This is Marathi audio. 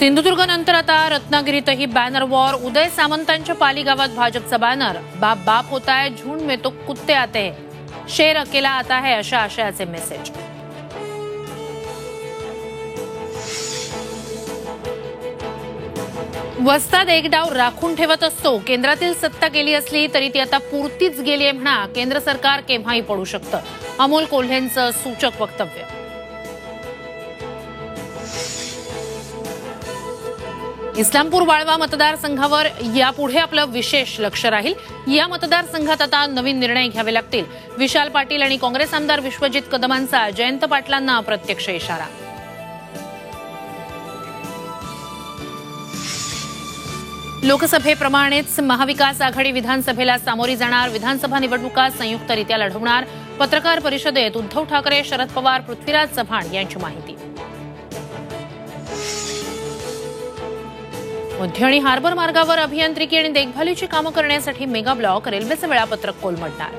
सिंधुदुर्गनंतर आता रत्नागिरीतही बॅनर वॉर। उदय सामंतांच्या पाली गावात भाजपचा बॅनर, बाप बाप होता है, झुंड में तो कुत्ते आते हैं, शेर अकेला आता है, अशा आशयाचे मेसेज। वस्ताद एक डाव राखून ठेवत असतो। केंद्रातील सत्ता गेली असली तरी ती आता पुरतीच गेली आहे म्हणा। केंद्र सरकार केव्हाही पडू शकतं, अमोल कोल्हेंचं सूचक वक्तव्य। इस्लामपूर वाळवा मतदारसंघावर यापुढे आपलं विशेष लक्ष राहील। या मतदारसंघात आता नवीन निर्णय घ्यावे लागतील। विशाल पाटील आणि काँग्रेस आमदार विश्वजित कदमांचा जयंत पाटलांना प्रत्यक्ष इशारा। लोकसभेप्रमाणेच महाविकास आघाडी विधानसभेला सामोरी जाणार। विधानसभा निवडणुका संयुक्तरित्या लढवणार। पत्रकार परिषदेत उद्धव ठाकरे, शरद पवार, पृथ्वीराज चव्हाण यांची माहिती। मध्य आणि हार्बर मार्गावर अभियांत्रिकी आणि देखभालीची कामं करण्यासाठी मेगा ब्लॉक। रेल्वेचं वेळापत्रक कोलमडणार।